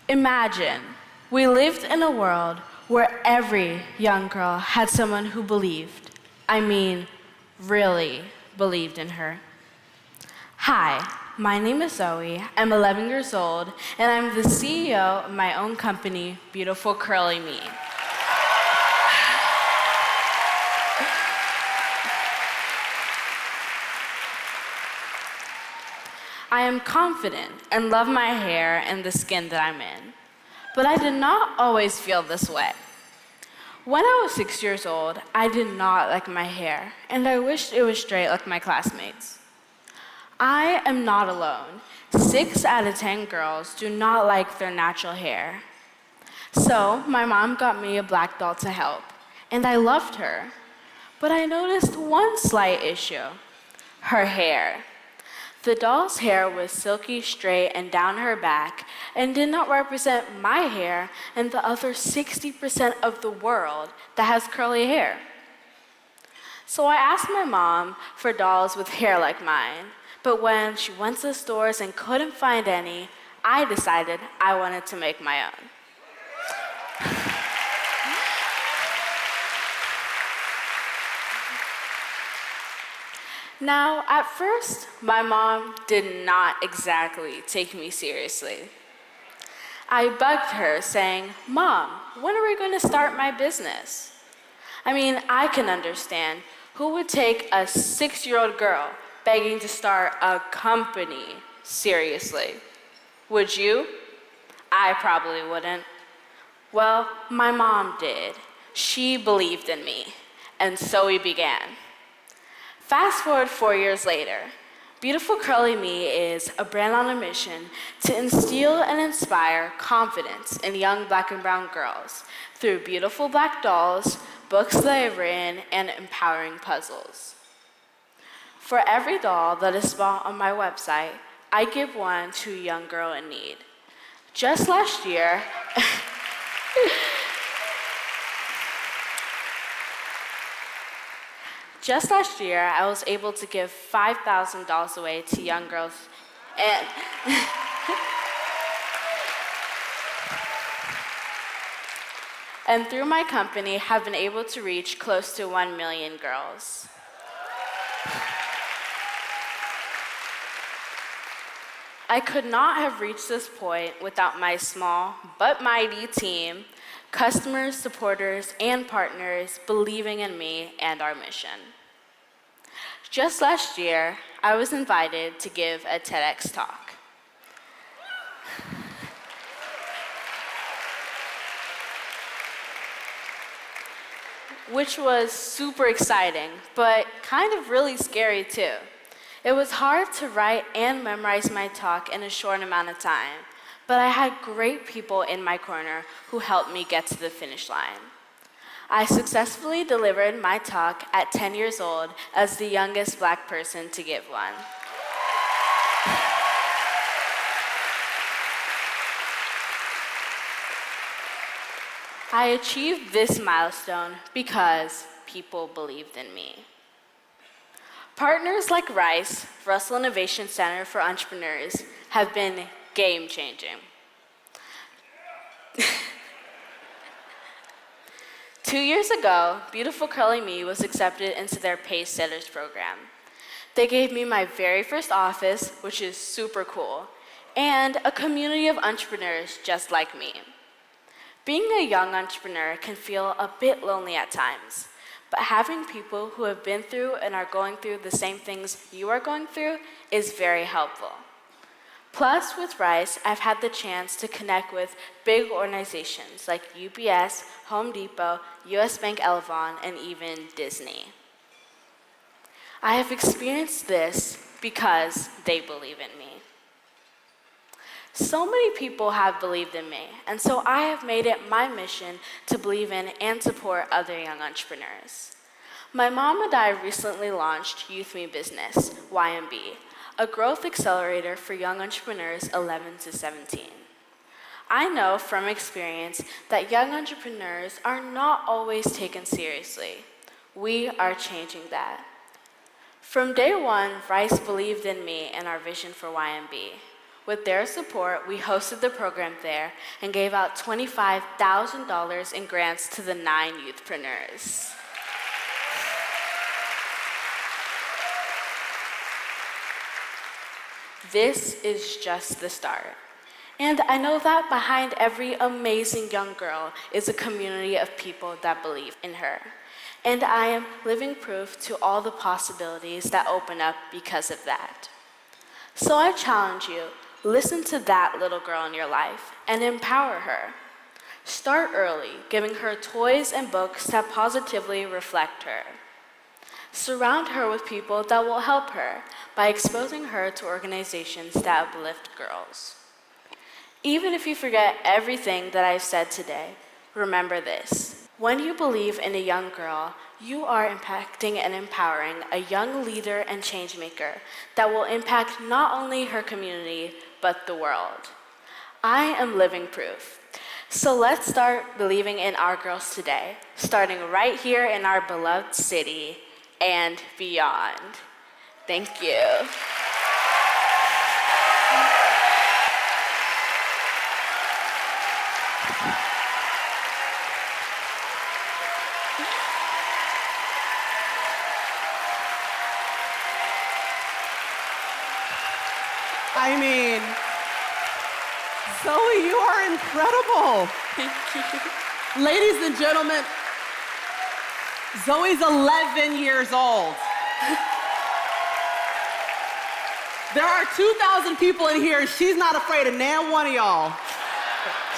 Imagine we lived in a world where every young girl had someone who believed, really believed in her. Hi, my name is Zoe. I'm 11 years old, and I'm the CEO of my own company, Beautiful Curly Me. I am confident and love my hair and the skin that I'm in. But I did not always feel this way. When I was 6 years old, I did not like my hair, and I wished it was straight like my classmates. I am not alone. 6 out of 10 girls do not like their natural hair. So my mom got me a black doll to help, and I loved her. But I noticed one slight issue: her hair. The doll's hair was silky straight and down her back and did not represent my hair and the other 60% of the world that has curly hair. So I asked my mom for dolls with hair like mine, but when she went to the stores and couldn't find any, I decided I wanted to make my own. Now, at first, my mom did not exactly take me seriously. I bugged her, saying, "Mom, when are we going to start my business?" I can understand who would take a 6-year-old girl begging to start a company seriously. Would you? I probably wouldn't. Well, my mom did. She believed in me, and so we began. Fast forward 4 years later, Beautiful Curly Me is a brand on a mission to instill and inspire confidence in young black and brown girls through beautiful black dolls, books that I've written, and empowering puzzles. For every doll that is bought on my website, I give one to a young girl in need. Just last year, I was able to give $5,000 away to young girls, and and through my company, have been able to reach close to 1 million girls. I could not have reached this point without my small but mighty team, customers, supporters, and partners believing in me and our mission. Just last year, I was invited to give a TEDx talk. Which was super exciting, but kind of really scary too. It was hard to write and memorize my talk in a short amount of time, but I had great people in my corner who helped me get to the finish line. I successfully delivered my talk at 10 years old as the youngest black person to give one. I achieved this milestone because people believed in me. Partners like Rice, Russell Innovation Center for Entrepreneurs, have been game-changing. 2 years ago, Beautiful Curly Me was accepted into their Pace Setters program. They gave me my very first office, which is super cool, and a community of entrepreneurs just like me. Being a young entrepreneur can feel a bit lonely at times, but having people who have been through and are going through the same things you are going through is very helpful. Plus, with Rice, I've had the chance to connect with big organizations like UPS, Home Depot, US Bank Elevon, and even Disney. I have experienced this because they believe in me. So many people have believed in me, and so I have made it my mission to believe in and support other young entrepreneurs. My mom and I recently launched Youth Me Business, YMB, a growth accelerator for young entrepreneurs 11 to 17. I know from experience that young entrepreneurs are not always taken seriously. We are changing that. From day one, Rice believed in me and our vision for YMB. With their support, we hosted the program there and gave out $25,000 in grants to the 9 youthpreneurs. This is just the start. And I know that behind every amazing young girl is a community of people that believe in her. And I am living proof to all the possibilities that open up because of that. So I challenge you, listen to that little girl in your life and empower her. Start early, giving her toys and books that positively reflect her. Surround her with people that will help her by exposing her to organizations that uplift girls. Even if you forget everything that I've said today, remember this. When you believe in a young girl, you are impacting and empowering a young leader and changemaker that will impact not only her community, but the world. I am living proof. So let's start believing in our girls today, starting right here in our beloved city and beyond. Thank you. I mean, Zoe, you are incredible. Thank you. Ladies and gentlemen, Zoe's 11 years old. There are 2,000 people in here, and she's not afraid of nan one of y'all.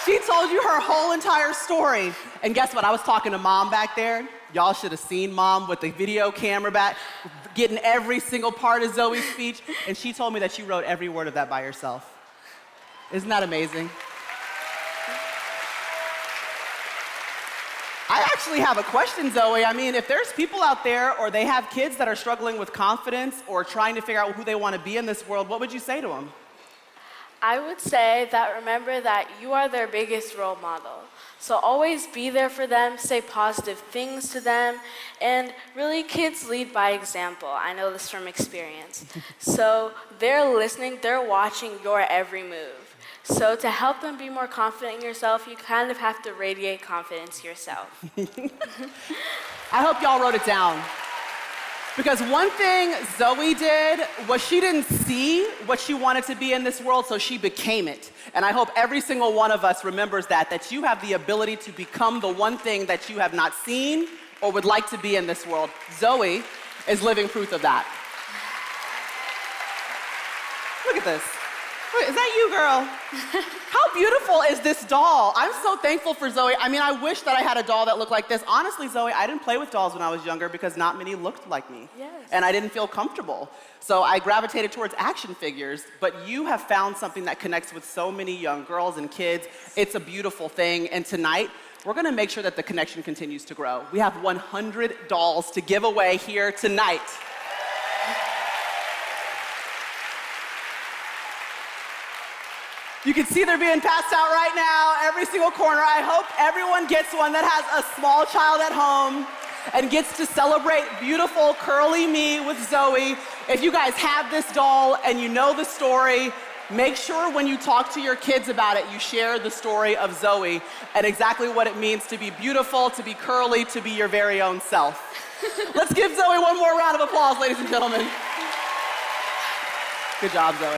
She told you her whole entire story. And guess what? I was talking to Mom back there. Y'all should have seen Mom with the video camera back, getting every single part of Zoe's speech. And she told me that she wrote every word of that by herself. Isn't that amazing? I actually have a question, Zoe. I mean, if there's people out there or they have kids that are struggling with confidence or trying to figure out who they want to be in this world, what would you say to them? I would say that remember that you are their biggest role model. So always be there for them, say positive things to them, and really kids lead by example. I know this from experience. So they're listening, they're watching your every move. So to help them be more confident in yourself, you kind of have to radiate confidence yourself. I hope y'all wrote it down. Because one thing Zoe did was she didn't see what she wanted to be in this world, so she became it. And I hope every single one of us remembers that you have the ability to become the one thing that you have not seen or would like to be in this world. Zoe is living proof of that. Look at this. Is that you, girl? How beautiful is this doll? I'm so thankful for Zoe. I mean, I wish that I had a doll that looked like this. Honestly, Zoe, I didn't play with dolls when I was younger because not many looked like me. Yes. And I didn't feel comfortable. So I gravitated towards action figures, but you have found something that connects with so many young girls and kids. It's a beautiful thing. And tonight, we're gonna make sure that the connection continues to grow. We have 100 dolls to give away here tonight. You can see they're being passed out right now, every single corner. I hope everyone gets one that has a small child at home and gets to celebrate beautiful curly me with Zoe. If you guys have this doll and you know the story, make sure when you talk to your kids about it, you share the story of Zoe and exactly what it means to be beautiful, to be curly, to be your very own self. Let's give Zoe one more round of applause, ladies and gentlemen. Good job, Zoe.